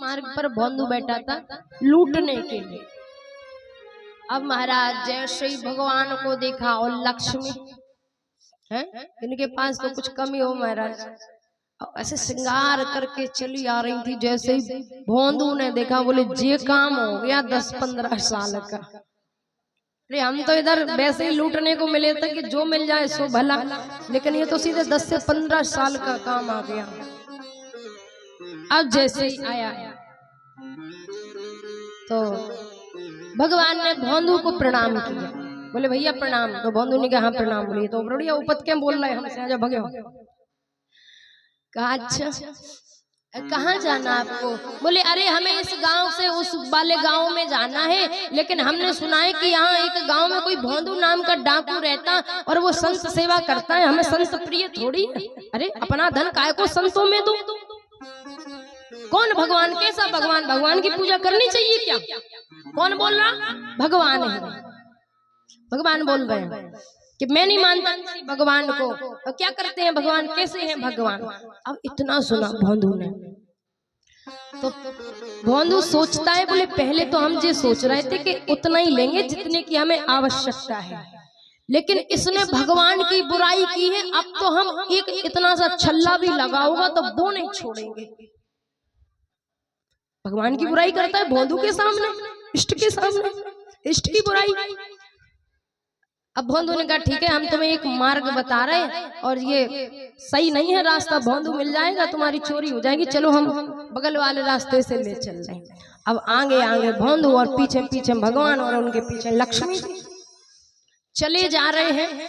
मार्ग पर भोंदू बैठा था लूटने के लिए। अब महाराज जैसे ही भगवान को देखा और लक्ष्मी है इनके पास तो कुछ कमी हो महाराज, ऐसे श्रृंगार करके चली आ रही थी। जैसे ही भोंदू ने देखा बोले जे काम हो गया 10-15 साल का। अरे हम तो इधर वैसे ही लूटने को मिले थे कि जो मिल जाए सो भला, लेकिन ये तो सीधे 10 से 15 साल का काम आ गया। अब जैसे ही आया तो भगवान ने भोंदू को प्रणाम किया। बोले भैया प्रणाम। तो भोंदू ने कहा हाँ प्रणाम। बोले तो बढ़िया उपत क्या बोल रहे हमसे, आजा भगे। कहा अच्छा कहाँ जाना आपको? बोले अरे हमें इस गांव से उस वाले गांव में जाना है, लेकिन हमने सुना है कि यहाँ एक गांव में कोई भोंदू नाम का डाकू रहता और वो संत सेवा करता है, हमें संत प्रिय थोड़ी। अरे अपना धन काय को संतों में दो। कौन भगवान? कैसा भगवान? भगवान की पूजा करनी चाहिए क्या? कौन बोल रहा? भगवान है। भगवान बोल रहे हैं कि मैं नहीं मानता भगवान को। और क्या करते हैं भगवान? कैसे हैं भगवान? अब इतना सुना भोंदू ने तो भोंदू सोचता है बोले पहले तो हम ये सोच रहे थे कि उतना ही लेंगे जितने की हमें आवश्यकता है, लेकिन इसने भगवान की बुराई की है। अब तो हम एक इतना सा छल्ला भी लगा होगा तो वो नहीं छोड़ेंगे। भगवान की बुराई करता है भोंदू के सामने, इष्ट के सामने, इष्ट की बुराई। अब भोंदू ने कहा ठीक है हम तुम्हें एक मार्ग बता रहे हैं और ये सही नहीं है रास्ता, भोंदू मिल जाएगा तुम्हारी चोरी हो जाएगी, चलो हम बगल वाले रास्ते से ले चल रहे हैं। अब आगे आगे भोंदू और पीछे पीछे भगवान और उनके पीछे लक्ष्मी चले जा रहे हैं।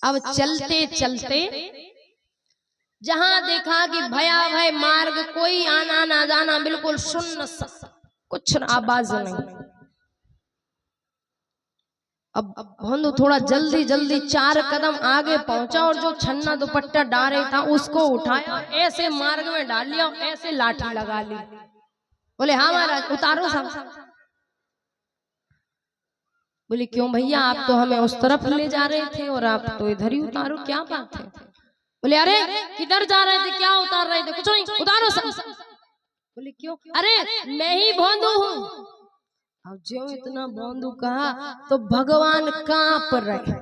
अब चलते चलते जहां देखा कि भयावह मार्ग, कोई आना ना जाना, बिल्कुल सुन्न सा, कुछ आवाज नहीं। अब भोंदू थोड़ा जल्दी जल्दी 4 कदम आगे पहुंचा और जो छन्ना दुपट्टा डारे था उसको उठाया, ऐसे मार्ग में डाल लिया, ऐसे लाठी लगा ली। बोले हाँ महाराज उतारो सब। बोले क्यों भैया आप तो हमें उस तरफ ले जा रहे थे और आप तो इधर ही उतारो, क्या बात है? बोले अरे किधर जा रहे थे, क्या उतार रहे थे? कुछ नहीं, उतारो सब। बोले क्यों? अरे मैं ही भोंदू हूँ। अब जो इतना भोंदू कहा तो भगवान कांप रहे।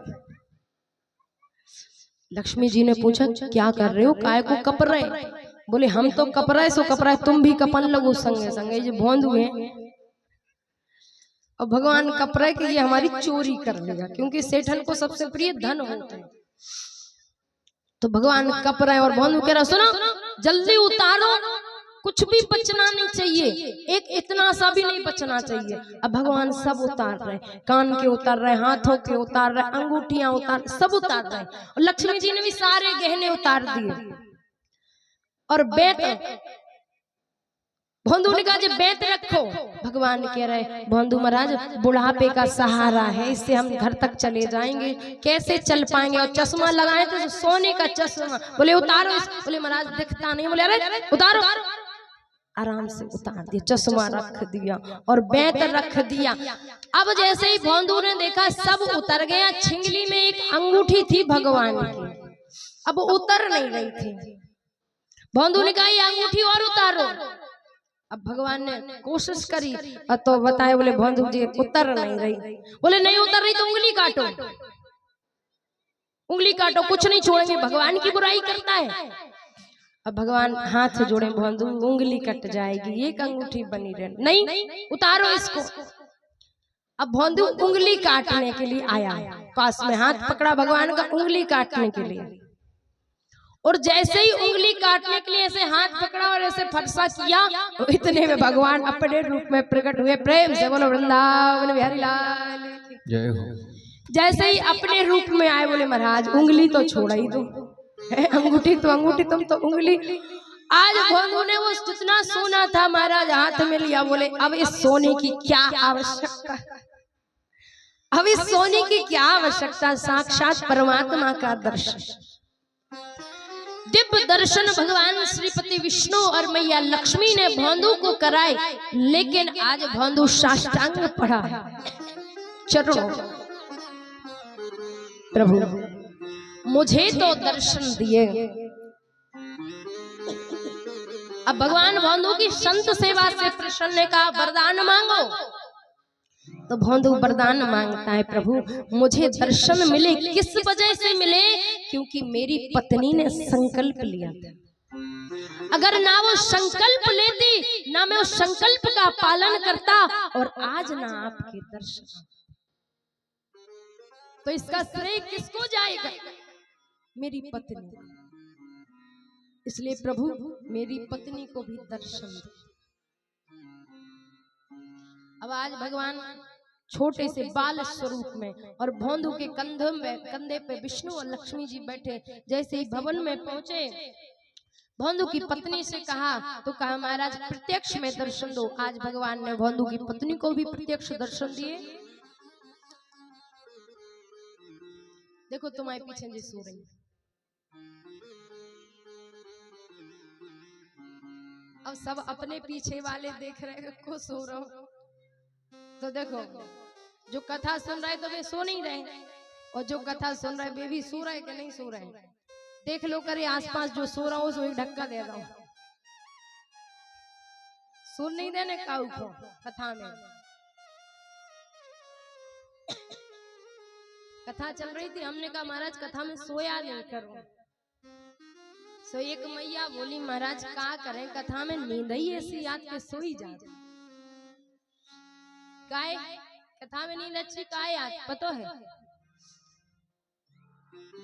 लक्ष्मी जी ने पूछा क्या कर रहे हो, काय को कप रहे? बोले हम तो कप रहे सो कप रहे, तुम भी कपन लगो संगे संगे, जो भोंदू है। और भगवान कप रहे कि ये हमारी चोरी कर लेगा, क्योंकि सेठन को सबसे प्रिय धन होता है। तो भगवान कप रहे और भोंदू कह रहा सुनो जल्दी उतारो, कुछ भी बचना नहीं चाहिए, एक इतना सा भी नहीं बचना चाहिए। अब भगवान सब उतार रहे, कान के उतार रहे, हाथों के उतार रहे, अंगूठियां उतार, सब उतार रहे। और लक्ष्मी जी ने भी सारे गहने उतार दिए। और बेत भोंदू ने कहा जी बेत रखो। भगवान कह रहे भोंदू महाराज बुढ़ापे का सहारा है, इससे हम घर तक चले जाएंगे, कैसे चल पाएंगे? और चश्मा लगाए थे सोने का चश्मा। बोले उतारो। बोले महाराज दिखता नहीं। बोले अरे उतारो। आराम से उतार दिया, चश्मा रख दिया और बेत रख दिया। अब जैसे ही भोंदू ने देखा सब उतर गया, छिंगली में एक अंगूठी थी भगवान की, अब उतर नहीं रही थी। भोंदू ने कहा ये अंगूठी और उतारो। अब भगवान ने कोशिश करी तो बताए, बोले भोंदू जी उतर नहीं रही। बोले नहीं उतर रही तो उंगली काटो, उंगली काटो, कुछ नहीं छोड़ेंगे, भगवान की बुराई करता है। अब भगवान हाथ जोड़े, भोंदू उंगली कट जाएगी, एक अंगूठी बनी रहे, नहीं उतारो इसको। अब भोंदू उंगली काटने के लिए आया, पास में हाथ पकड़ा भगवान का उंगली काटने के लिए। और जैसे ही उंगली काटने के लिए ऐसे हाथ पकड़ा और ऐसे फरसा किया, तो इतने में भगवान अपने रूप में प्रकट हुए। प्रेम से बोलो वृंदावन बिहारी लाल जय हो। जैसे ही अपने रूप में आए, बोले महाराज उंगली तो छोड़ा ही दो, अंगूठी तो अंगूठी, तुम तो उंगली। आज भोंदू ने वो जितना सोना था महाराज हाथ में लिया। बोले अब इस सोने की क्या आवश्यकता, अब इस सोने की क्या आवश्यकता, साक्षात परमात्मा का दर्शन, दिव्य दर्शन भगवान श्रीपति विष्णु और मैया लक्ष्मी ने भोंदू को कराए। लेकिन आज भोंदू साष्टांग पड़ा है चरणों, प्रभु मुझे तो दर्शन दिए, अब भगवान भोंदू की संत सेवा से प्रसन्न का वरदान मांगो। तो भोंदू वरदान मांगता है, प्रभु मुझे दर्शन मिले। किस वजह से मिले? क्योंकि मेरी पत्नी ने संकल्प लिया था। अगर ना वो संकल्प लेती, ना मैं उस संकल्प का पालन करता, और आज ना आपके दर्शन, तो इसका श्रेय किसको जाएगा? मेरी पत्नी। इसलिए प्रभु मेरी पत्नी को भी दर्शन दे। अब आज भगवान छोटे से बाल स्वरूप में और भोंदू के कंधे पे विष्णु और लक्ष्मी जी बैठे। जैसे ही भवन में पहुंचे, भोंदू की पत्नी से कहा, तो कहा महाराज प्रत्यक्ष में दर्शन दो। आज भगवान ने भोंदू की पत्नी को भी प्रत्यक्ष दर्शन दिए। देखो तुम्हारे पीछे जी सो रही। अब सब अपने पीछे वाले देख रहे हैं को सो रहा हूं। तो देखो जो कथा सुन रहे तो वे सो नहीं रहे, और जो कथा सुन रहे वे भी सो रहे कि नहीं सो रहे। देख लो करे आसपास जो सो रहा हो उसको एक धक्का दे दो। सुन नहीं देने काऊ को कथा में। कथा चल रही थी, हमने कहा महाराज कथा में सोया नहीं करो। सो एक मैया बोली महाराज क्या करें, कथा में नींद ही ऐसी याद के सोई जाती। काय कथा में नींद अच्छी काय याद पता है?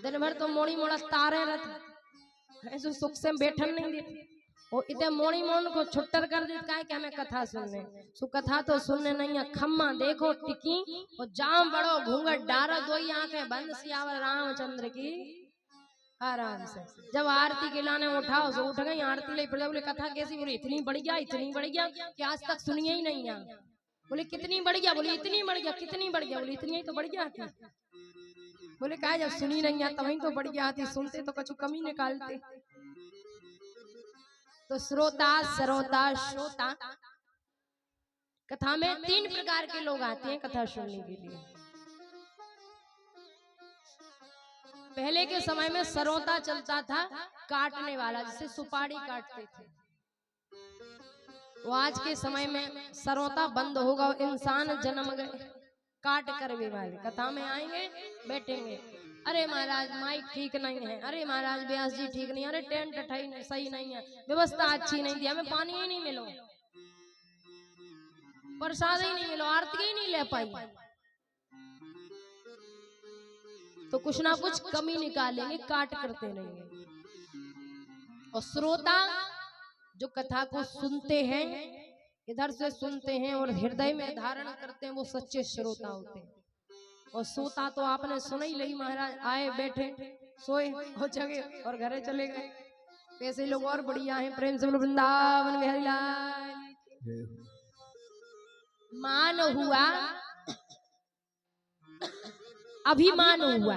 दिन भर तो मोड़ी मोड़ा तारे रहते, ऐसे सुख से बैठन नहीं देते। और इतने मोड़ी मोड़ को छुट्टर कर देता है कि हमें कथा सुनने। सो कथा तो सुनने नहीं है, खम्मा देखो टिकी और जाम बड़ो घूंघट डारो, दो आंखें बंद, सियावर रामचंद्र की आराम से। जब आरती के लाने उठाओ तो उठ गई आरती ले। बोले कथा कैसी? बोले इतनी बढ़िया कि आज तक सुनिए ही नहीं। बोले कितनी बढ़िया? बोले इतनी बढ़िया। कितनी बढ़िया? बोले इतनी ही तो बढ़िया थी। बोले कहा जब सुनी नहीं है तभी तो बढ़िया थी, सुनते तो कुछ कमी निकालते। तो श्रोता सरोता श्रोता, कथा में 3 प्रकार के लोग आते हैं कथा सुनने के लिए। पहले के समय में सरोता चलता था, काटने वाला, जिसे सुपारी काटते थे। वो आज के समय में सरोता बंद होगा, इंसान जन्म गए काट कर वे वाले कथा में आएंगे, बैठेंगे। अरे महाराज माइक ठीक नहीं है, अरे महाराज व्यास जी ठीक नहीं, अरे टेंट सही नहीं है, व्यवस्था अच्छी नहीं दी, हमें पानी ही नहीं मिलो, प्रसाद ही नहीं मिलो, आरती ही नहीं ले पाई। तो कुछ ना कुछ कमी निकालेंगे, काट करते रहेंगे। और श्रोता जो कथा को सुनते हैं, इधर से सुनते हैं और हृदय में धारण करते हैं, वो सच्चे श्रोता होते हैं। और सोता तो आपने सुना ही नहीं, महाराज आए बैठे सोए हो जगे और घरे चले गए। ऐसे लोग और बढ़िया हैं। प्रेम से बोलो वृंदावन बिहारी लाल। मान हुआ, अभिमान हुआ।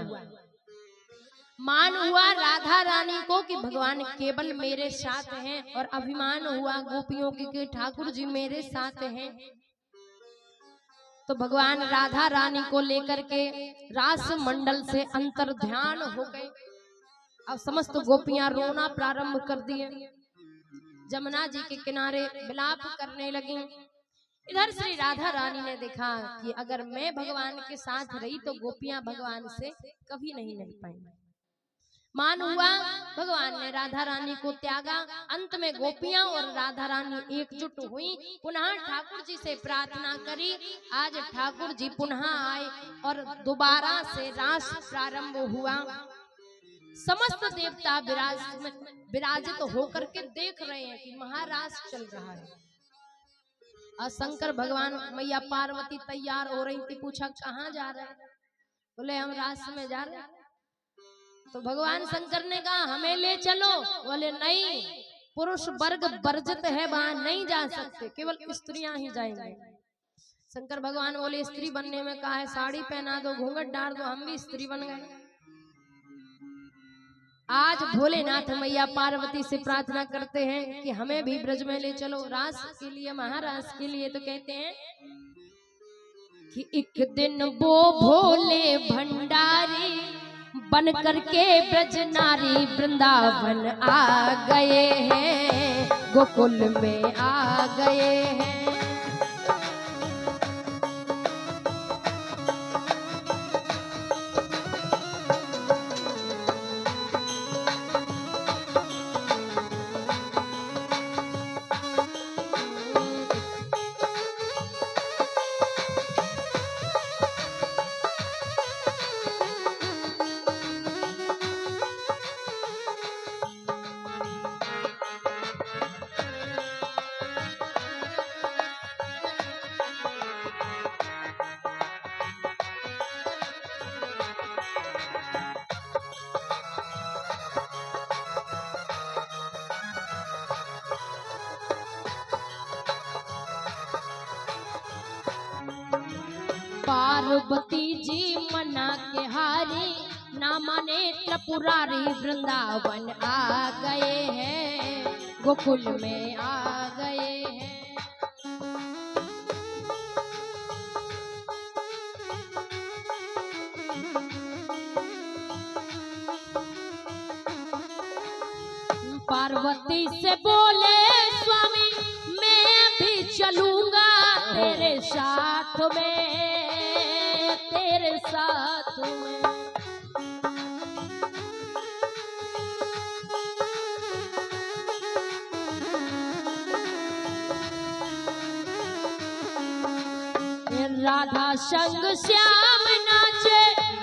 मान हुआ राधा रानी को कि भगवान केवल मेरे साथ हैं, और अभिमान हुआ गोपियों के ठाकुर जी मेरे साथ हैं। तो भगवान राधा रानी को लेकर के रास मंडल से अंतर ध्यान हो गए। अब समस्त गोपियां रोना प्रारंभ कर दिए, जमुना जी के किनारे विलाप करने लगी। इधर श्री राधा रानी ने देखा कि अगर मैं भगवान के साथ रही तो गोपियां भगवान से कभी नहीं मिल पाएंगी। मान हुआ, भगवान ने राधा रानी को त्यागा। अंत में गोपियां और राधा रानी एकजुट हुई, पुनः ठाकुर जी से प्रार्थना करी। आज ठाकुर जी पुनः आए और दोबारा से रास प्रारंभ हुआ। समस्त देवता विराजित होकर के देख रहे हैं कि महारास चल रहा है। और शंकर भगवान मैया पार्वती तैयार हो रही थी, पूछा कहाँ जा रहे हैं? बोले हम रास में जा रहे हैं। तो भगवान शंकर ने कहा हमें ले चलो। बोले नहीं, पुरुष वर्ग वर्जित है, वहां नहीं जा सकते, केवल स्त्रियां ही जाएंगे। शंकर भगवान बोले स्त्री बनने में कहा है, साड़ी पहना दो, घूंघट डाल दो, हम भी स्त्री बन गए। आज भोलेनाथ मैया पार्वती से प्रार्थना करते हैं कि हमें भी ब्रज में ले चलो रास के लिए, महारास के लिए। तो कहते हैं कि एक दिन वो भोले भंडारी बन करके ब्रज नारी वृंदावन आ गए हैं, गोकुल में आ गए हैं। पार्वती जी मना के हारी, ना माने त्रिपुरारी वृंदावन आ गए हैं, गोकुल में आ गए हैं। पार्वती से बोले स्वामी मैं भी चलूंगा तेरे साथ में, तेरे साथ में। राधा संग श्याम नाचे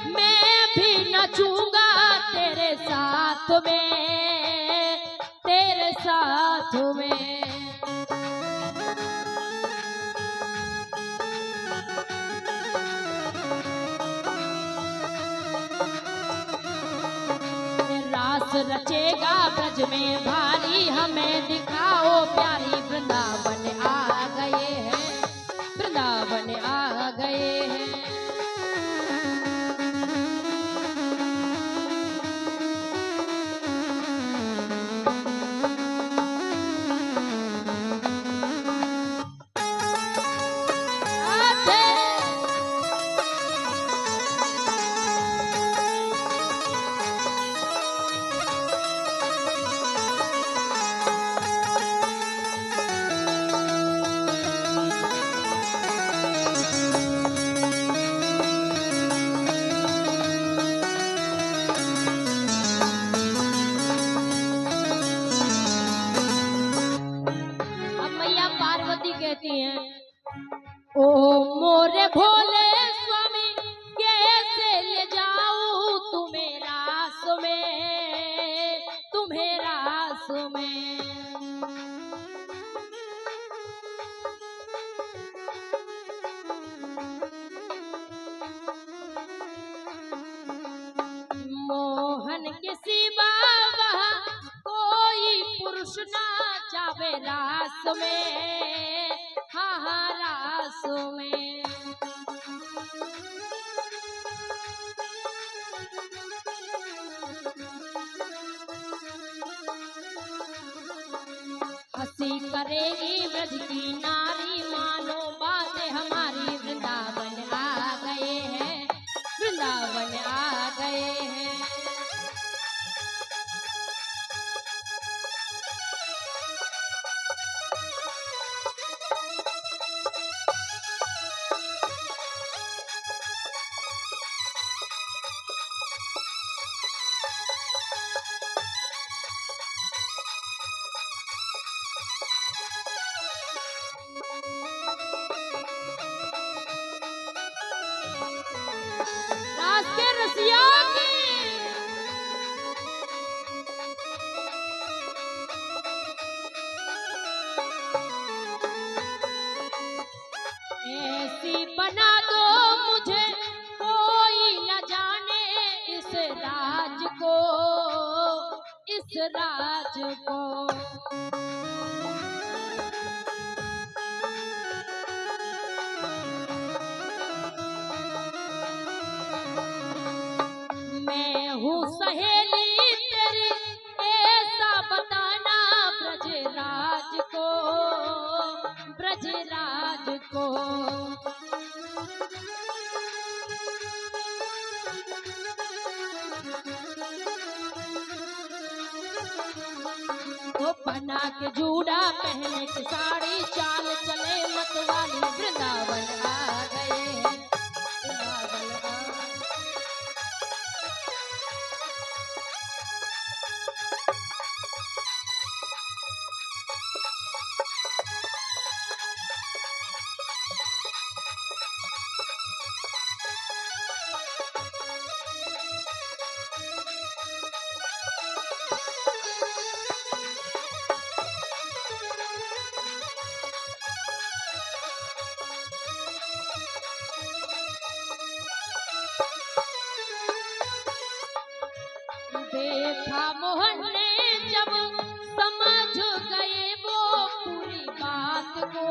मैं भी नचूंगा तेरे साथ में, तेरे साथ में। रास रचेगा ब्रज में भारी, हमें दिखाओ प्यारी, वृंदावन आ गए हैं, वृंदावन आ गए हैं। कहती हैं ओ मोरे भोले स्वामी कैसे ले जाऊं तुम्हें रास में, तुम्हें रास में। मोहन के सिवा वहाँ कोई पुरुष ना जावे रास में, हाँ हाँ रास में। हंसी करेगी ब्रज की नारी, मानो बातें हमारी, वृंदावन आ गए हैं, वृंदावन आ गए हैं। रास के रसिया की ऐसी बना दो मुझे कोई न जाने इस राज को, इस राज को। मैं हूँ सहेली तेरी ऐसा बताना ब्रजराज को, ब्रजराज को। के जूड़ा पहने के साड़ी चाल चले मतवाली वृंदावन आ गए हैं, वृंदावन आ। देखा मोहन ने जब समझ गए वो पूरी बात को,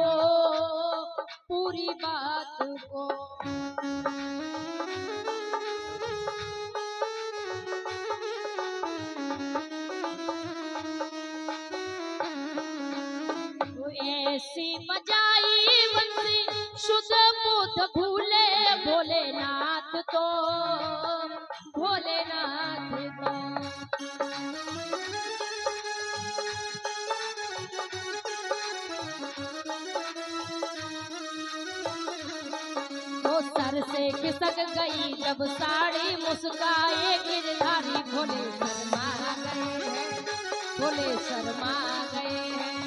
पूरी बात को। तो ऐसी बजाई बंसी शुद्ध बुद्ध भूले भोलेनाथ तो, भोलेनाथ तो। वो सर से खिसक गई जब साड़ी मुस्काए गिरधारी भोले शर्मा गए हैं, भोले शर्मा गए हैं।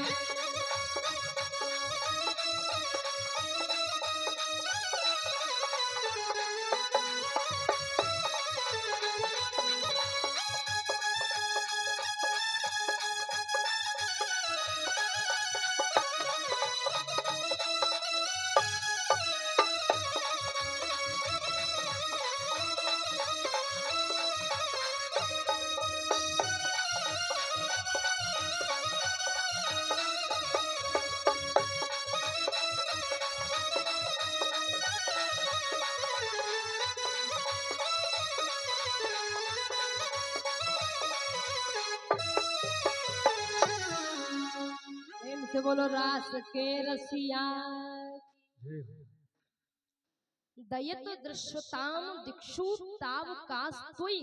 से बोलो रास के रसिया। दयत दृश्यताम दिक्षु ताव कास्तुई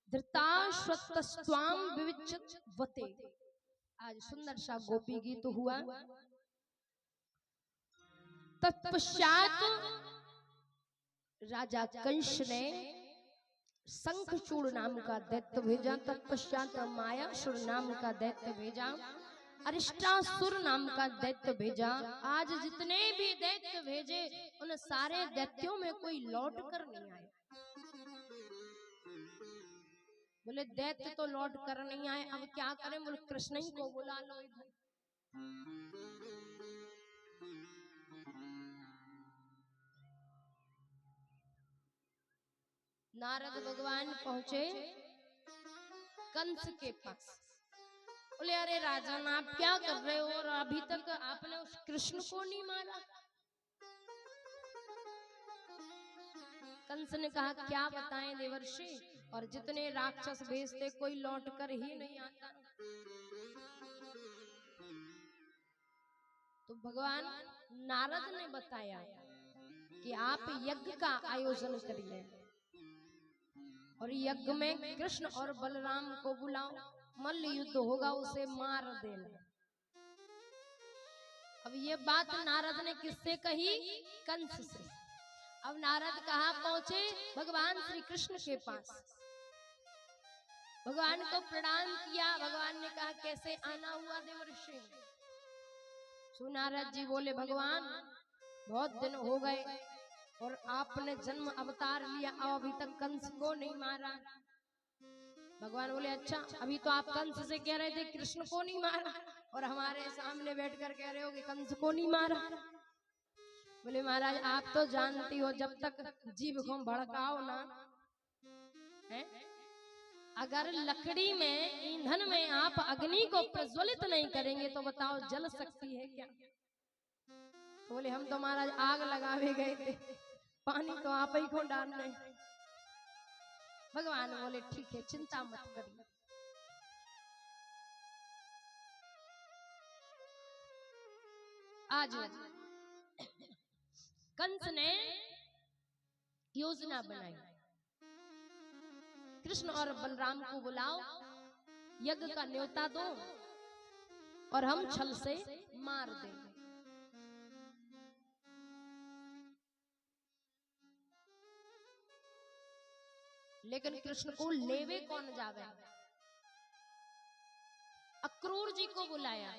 धृताश्वतस्त्वाम विविच्यत वते। आज सुंदर सा गोपी गीत हुआ। तत्पश्चात राजा कंस ने शंखचूड़ नाम का दैत्य भेजा, तत्पश्चात मायासुर नाम का दैत्य भेजा, अरिष्टासुर नाम का दैत्य भेजा। आज जितने भी दैत्य भेजे उन सारे दैत्यों में कोई लौट कर नहीं आया। बोले दैत्य तो लौट कर नहीं आए, अब क्या करें? बोले कृष्ण ही को बुला लो इधर। नारद भगवान पहुंचे कंस के पास। बोले अरे राजन आप क्या कर रहे हो, और अभी तक आपने उस कृष्ण को नहीं मारा। कंस ने कहा क्या बताएं देवर्षि, और जितने राक्षस भेजते कोई लौट कर ही नहीं आता। तो भगवान नारद ने बताया कि आप यज्ञ का आयोजन करिए और यज्ञ में कृष्ण और बलराम को बुलाओ, मल्ल युद्ध होगा, उसे मार देना। अब ये बात नारद ने किससे कही? कंस से। अब नारद कहाँ पहुंचे? भगवान श्री कृष्ण के पास। भगवान को प्रणाम किया। भगवान ने कहा कैसे आना हुआ देवर्षि? नारद जी बोले भगवान बहुत दिन हो गए और आपने जन्म अवतार लिया, अभी तक कंस को नहीं मारा। भगवान बोले अच्छा, अभी तो आप कंस से कह रहे थे कृष्ण को नहीं मारा, और हमारे सामने बैठकर कह रहे हो कि कंस को नहीं मारा। बोले महाराज आप तो जानती हो जब तक जीभ को भड़काओ ना, है? अगर लकड़ी में ईंधन में आप अग्नि को प्रज्वलित नहीं करेंगे तो बताओ जल सकती है क्या? बोले हम तो महाराज आग लगावे गए थे, पानी तो आप ही को डालने। भगवान बोले ठीक है चिंता मत करिए। आज कंस ने योजना बनाई, कृष्ण और बलराम को बुलाओ, यज्ञ का न्योता दो, और हम छल से मार देंगे। लेकिन कृष्ण को लेवे कौन जावे? अक्रूर जी को बुलाया,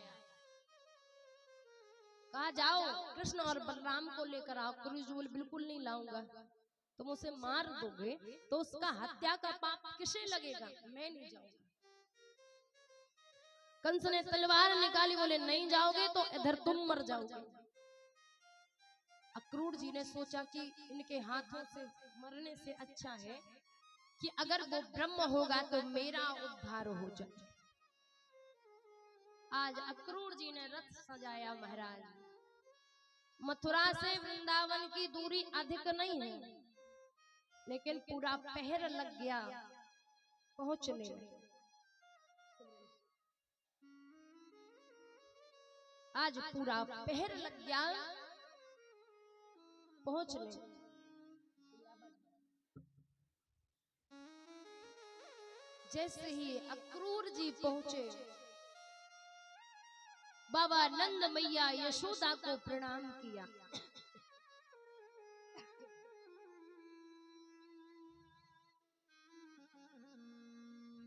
कहा जाओ कृष्ण और बलराम को लेकर आओ। अक्रूर जी बोले बिल्कुल नहीं लाऊंगा, तुम उसे मार दोगे तो उसका हत्या का पाप किसे लगेगा, मैं नहीं जाऊंगा। कंस ने तलवार निकाली, बोले नहीं जाओगे तो इधर तुम मर जाओगे। अक्रूर जी ने सोचा कि इनके हाथों से मरने से अच्छा है कि अगर वो ब्रह्म होगा तो मेरा उद्धार हो जाए। आज अक्रूर जी ने रथ सजाया महाराज। मथुरा से वृंदावन की दूरी अधिक नहीं है, लेकिन पूरा पहर लग गया पहुंचने में। आज पूरा पहर लग गया पहुंचने में। जैसे ही अक्रूर जी पहुंचे, बाबा नंद मैया यशोदा को प्रणाम किया।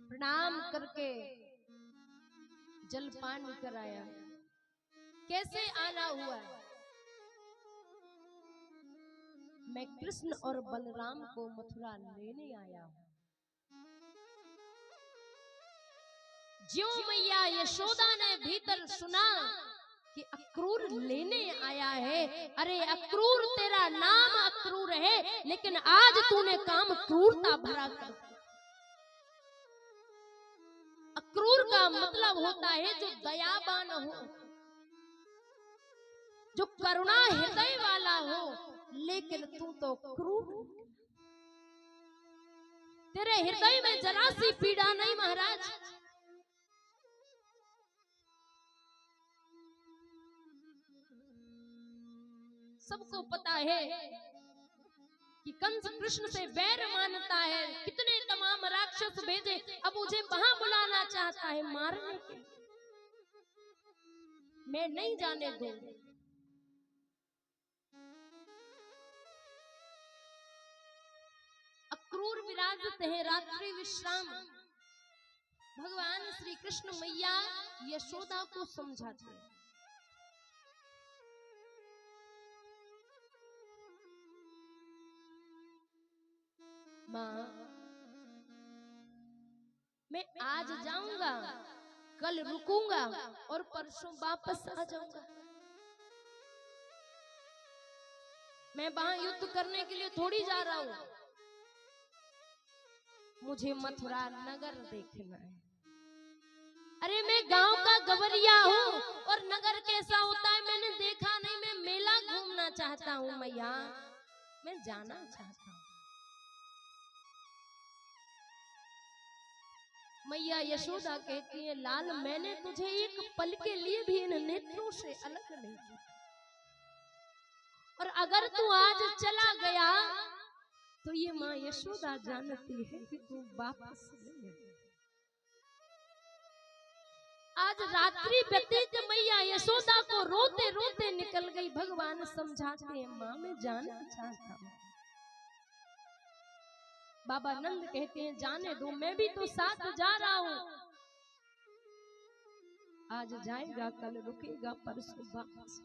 प्रणाम करके जलपान कराया। कैसे आना हुआ? मैं कृष्ण और बलराम को मथुरा लेने आया हूं। ज्यों मैया यशोदा ने भीतर सुना कि अक्रूर लेने आया है, अरे अक्रूर तेरा नाम अक्रूर है, लेकिन आज तूने काम क्रूरता भरा कर। अक्रूर का मतलब होता है जो दयावान हो, जो करुणा हृदय वाला हो, लेकिन तू तो क्रूर। तेरे हृदय में जरा सी पीड़ा नहीं महाराज। सबको पता है कि कंस कृष्ण से बैर मानता है, कितने तमाम राक्षस भेजे, अब मुझे वहां बुलाना चाहता है मारने के। मैं नहीं जाने दूंगी। अक्रूर विराजत है रात्रि विश्राम। भगवान श्री कृष्ण मैया यशोदा को समझाते हैं, माँ मैं आज जाऊंगा, कल रुकूंगा और परसों वापस आ जाऊंगा। मैं वहां युद्ध करने के लिए थोड़ी जा रहा हूं, मुझे मथुरा नगर देखना है। अरे मैं गांव का गवरिया हूँ और नगर कैसा होता है मैंने देखा नहीं। मैं मेला घूमना चाहता हूँ मैया, मैं जाना चाहता हूँ। मैया यशोदा कहती है, लाल मैंने तुझे एक पल के लिए भी इन नेत्रों से अलग नहीं किया, और अगर तू आज चला गया तो ये माँ यशोदा जानती है कि तू वापस नहीं आएगा। आज रात्रि व्यतीत मैया यशोदा को रोते रोते निकल गई। भगवान समझाते हैं, माँ मैं जाना चाहता हूँ। बाबा नंद कहते हैं, जाने दो, मैं भी तो साथ जा रहा हूँ। आज जाएगा, कल रुकेगा, परसों वापस।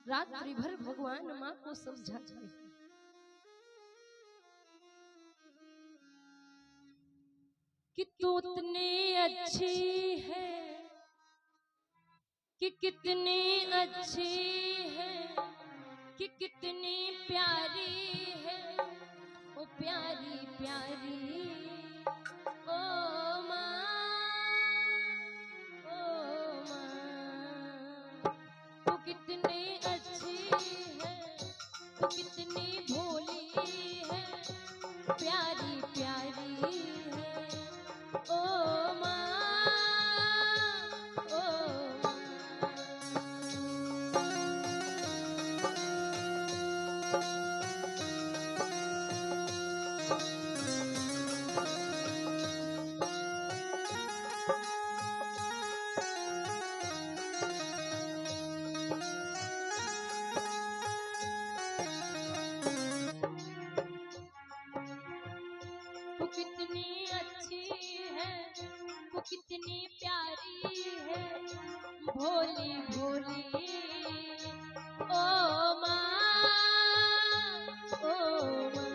रात्रि भर भगवान माँ को समझाते हैं। कि तू इतनी अच्छी है, कि कितनी अच्छी है, कि कितनी प्यारी है, ओ प्यारी प्यारी ओ माँ, ओ माँ। तू कितनी अच्छी है, तू कितनी भोली है, प्यारी प्यारी है ओ माँ, ओ माँ। भोली भोली ओ माँ, ओ माँ।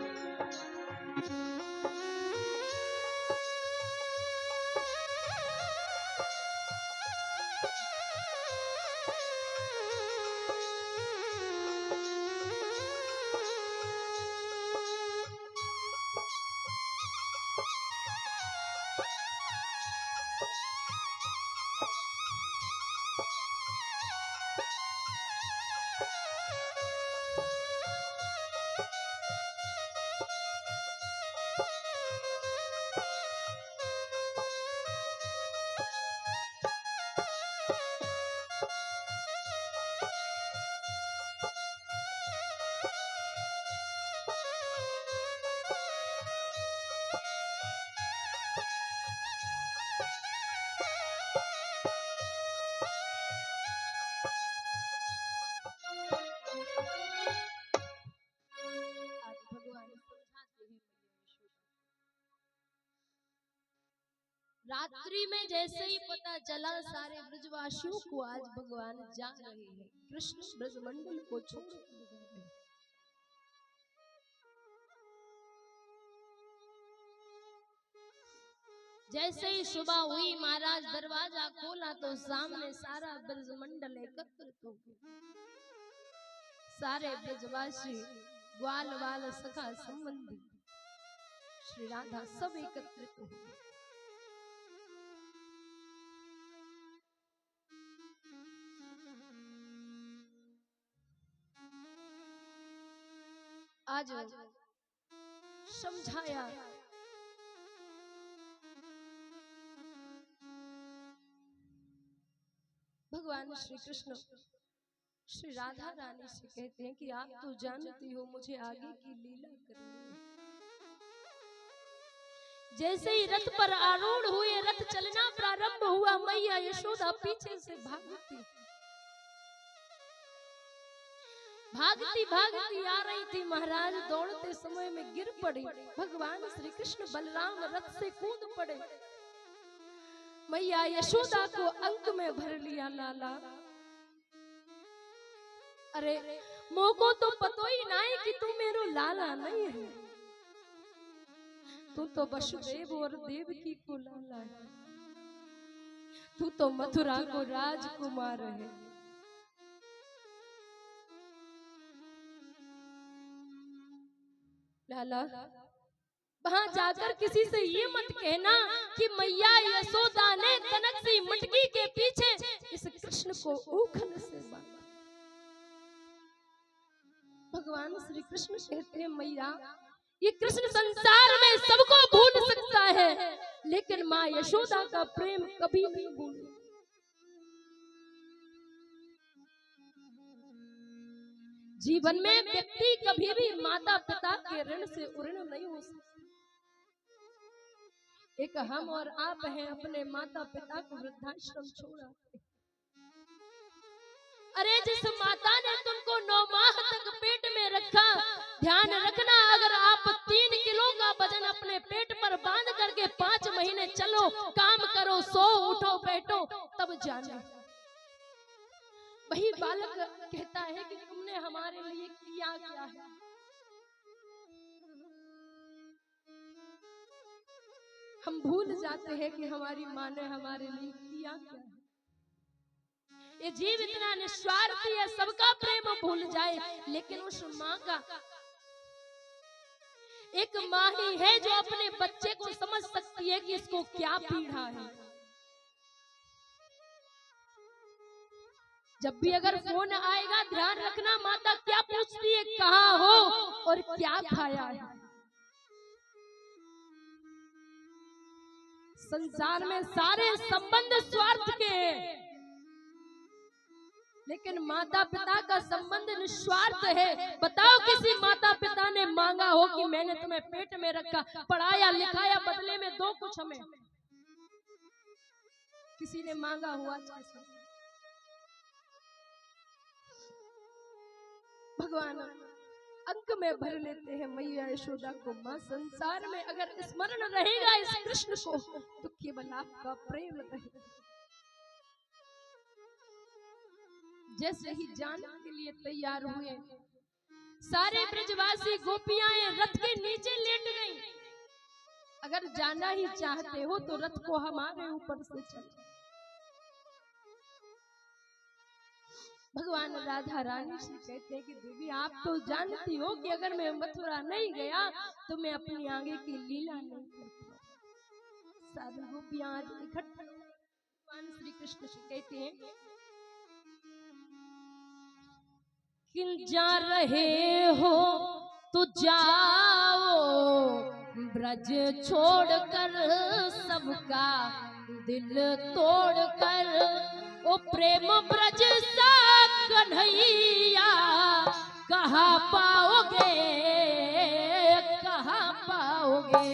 रात्रि में जैसे ही पता चला सारे ब्रजवासियों को आज भगवान जा रहे हैं, कृष्ण ब्रजमंडल को छोड़ कर। जैसे ही सुबह हुई महाराज दरवाजा खोला तो सामने सारा ब्रजमंडल एकत्रित हो गया। सारे ब्रजवासी, ग्वाल वाल सखा संबंधी, श्री राधा सब एकत्रित हो गए। आज समझाया भगवान श्री कृष्ण श्री राधा रानी से कहते हैं कि आप तो जानती हो मुझे आगे की लीला करनी है। जैसे ही रथ पर आरूढ़ हुए, रथ चलना प्रारंभ हुआ, मैया यशोदा पीछे से भागती भागती आ रही थी। महाराज दौड़ते समय में गिर पड़ी। भगवान श्री कृष्ण बलराम रथ से कूद पड़े। मैया यशोदा को अंक में भर लिया लाला। अरे मोको तो पतो ही नहीं कि तू मेरो लाला नहीं है, तू तो वसुदेव और देवकी को लाला है, तू तो मथुरा को राजकुमार है। लाला वहां जाकर किसी से ये मत कहना कि मैया यशोदा ने कनक सी मटकी के पीछे इस कृष्ण को उखल से बांधा। भगवान श्री कृष्ण कहते हैं मैया ये कृष्ण संसार में सबको भूल सकता है, लेकिन माँ यशोदा का प्रेम कभी नहीं भूले। जीवन में व्यक्ति कभी भी माता पिता के ऋण से उऋण नहीं हो सकता। एक हम और आप हैं, अपने माता पिता को वृद्धाश्रम छोड़ा। अरे जिस माता ने तुमको 9 माह तक पेट में रखा, ध्यान रखना अगर आप 3 किलो का वजन अपने पेट पर बांध करके 5 महीने चलो, काम करो, सो उठो बैठो, तब जाना वही बालक कहता है कि तुमने हमारे लिए किया क्या है। हम भूल जाते हैं कि हमारी माँ ने हमारे लिए किया क्या है। ये जीव इतना निस्वार्थी है, सबका प्रेम भूल जाए, लेकिन उस माँ का एक माँ ही है जो अपने बच्चे को समझ सकती है कि इसको क्या पीड़ा है। जब भी अगर फोन आएगा ध्यान रखना माता क्या पूछती है, कहाँ हो और क्या खाया है। संसार में सारे संबंध स्वार्थ के हैं, लेकिन माता पिता का संबंध निस्वार्थ है। बताओ किसी माता पिता ने मांगा हो कि मैंने तुम्हें पेट में रखा, पढ़ाया लिखाया, बदले में दो कुछ हमें? किसी ने मांगा हुआ? भगवान अंक में भर लेते हैं मैया यशोदा को। माँ संसार में अगर स्मरण रहेगा इस कृष्ण को तो केवल आपका प्रेम रहेगा। जैसे ही जाने के लिए तैयार हुए, सारे ब्रजवासी गोपियां रथ के नीचे लेट गईं। अगर जाना ही चाहते हो तो रथ को हमारे ऊपर से चलो। भगवान राधा रानी से कहते हैं कि देवी आप तो जानती हो कि अगर मैं मथुरा नहीं गया तो मैं अपनी आगे की लीला नहीं कर पाऊंगी। सारी गोपियां आज इकट्ठा भगवान श्री कृष्ण से कहते हैं कि जा रहे हो तो जाओ ब्रज छोड़कर सबका दिल तोड़कर, ओ प्रेम ब्रज सा कन्हैया कहाँ पाओगे, कहाँ पाओगे।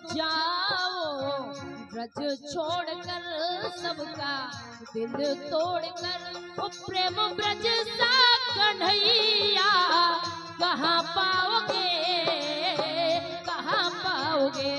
जाओ ब्रज छोड़कर सबका दिल तोड़कर, ओ प्रेम ब्रज सा कन्हैया कहाँ पाओगे, कहाँ पाओगे।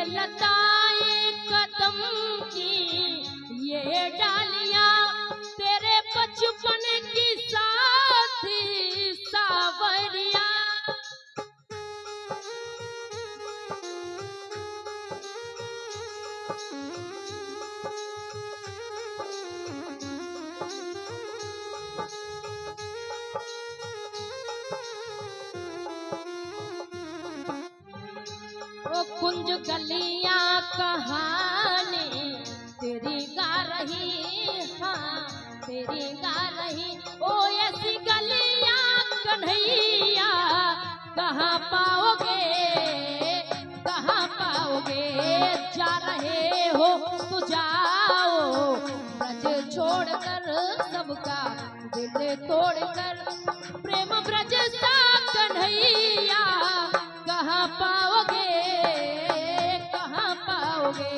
लताएं कदम की ये डालियां तेरे बचपन की साथी सावरिया, कुंज गलियां कहानी तेरी गा रही, हाँ तेरी गा रही, ओ ऐसी गलियां कन्हैया कहाँ पाओगे, कहाँ पाओगे। जा रहे हो तो जाओ ब्रज छोड़कर सबका दिल तोड़कर, प्रेम ब्रज सा कन्हैया कहाँ पाओगे, कहाँ पाओगे।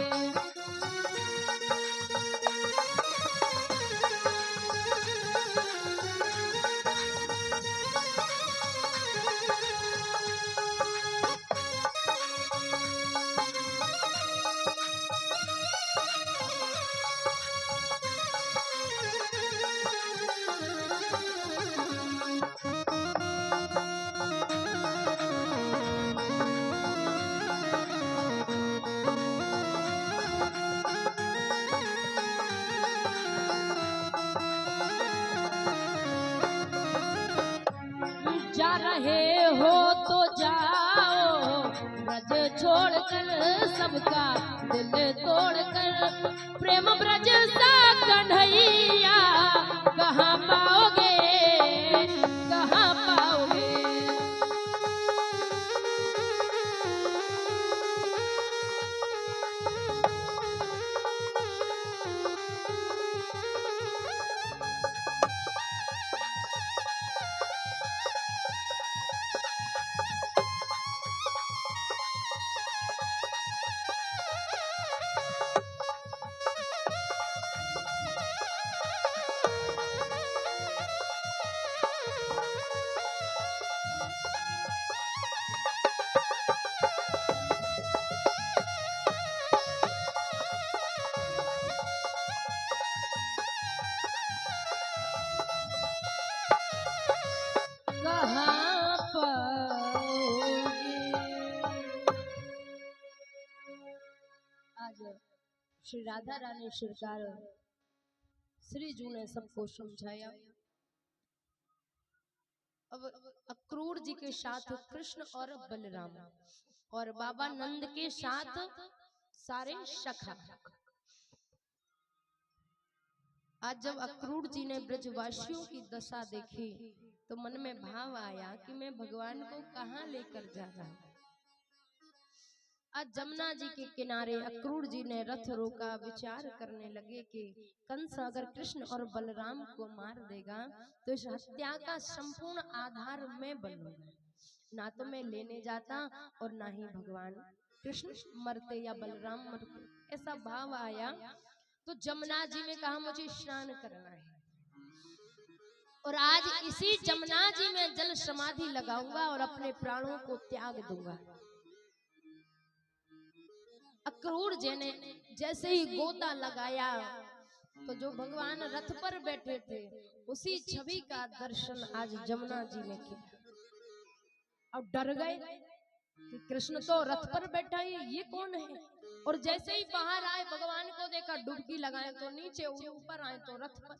जा रहे हो तो जाओ ब्रज छोड़कर सबका दिल तोड़कर, प्रेम ब्रज सा कन्हैया कहाँ पाओगे, कहाँ पाओगे। श्री राधा रानी सरकार श्री जू ने सबको समझाया। अब अक्रूर जी के साथ कृष्ण और बलराम और बाबा नंद के साथ सारे सखा। आज जब अक्रूर जी ने ब्रजवासियों की दशा देखी तो मन में भाव आया कि मैं भगवान को कहां लेकर जा रहा हूं। आज जमुना जी के किनारे अक्रूर जी ने रथ रोका, विचार करने लगे कि कंस अगर कृष्ण और बलराम को मार देगा तो इस हत्या का संपूर्ण आधार मैं बनूंगा, ना तो मैं लेने जाता और ना ही भगवान कृष्ण मरते या बलराम मरते। ऐसा भाव आया तो जमुना जी में कहा मुझे स्नान करना है और आज इसी जमुना जी में जल समाधि लगाऊंगा और अपने प्राणों को त्याग दूंगा। अक्रूर जी ने जैसे ही गोता लगाया तो जो भगवान रथ पर बैठे थे उसी छवि का दर्शन आज जमुना जी ने किया और डर गए कि कृष्ण तो रथ पर बैठा है, ये कौन है। और जैसे ही बाहर आए भगवान को देखा, डुबकी लगाए तो नीचे, ऊपर आए तो रथ पर।